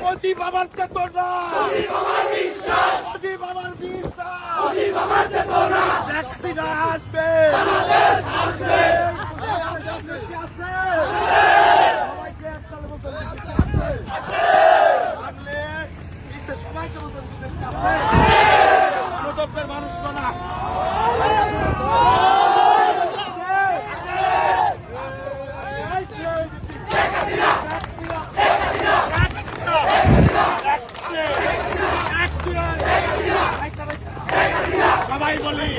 মুজিব আমার চেতনা, মুজিব আমার বিশ্বাস, শেখ হাসিনা আসবে, সবাইকে একসাথে বলতে সবাইকে বলতে গণতন্ত্রের মানুষ না সবাই বলি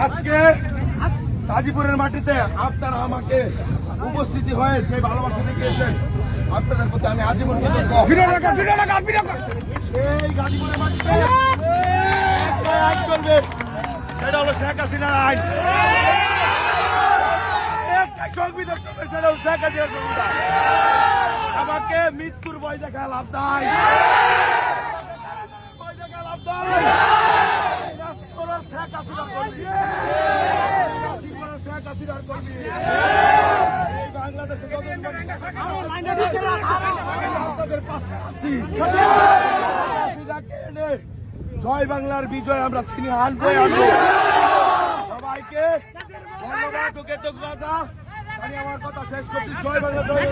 আজকে গাজীপুরের মাটিতে আপনারা আমাকে উপস্থিতি হয়ে যে ভালোবাসা দেখিয়েছেন আপনাদের প্রতি আমি আজীবন এই গাজীপুরের মাটিতে আইন চলবে, সেটা হলো শেখ হাসিনার আইন। সংবিধান চলবে, সেটা হলো শেখ হাসিনার সংবিধান। আমাকে মৃত্যুর ভয় দেখা লাভ নাই, ভয় দেখা লাভ নাই। শেখ হাসিনা করবি, শেখ হাসিনার করবি। এই বাংলাদেশে আপনাদের পাশে আছি। জয় বাংলার বিজয় আমরা ছিনিয়ে আনবো। সবাইকে ধন্যবাদ ও কৃতজ্ঞতা। আমি আমার কথা শেষ করছি। জয় বাংলা, জয়।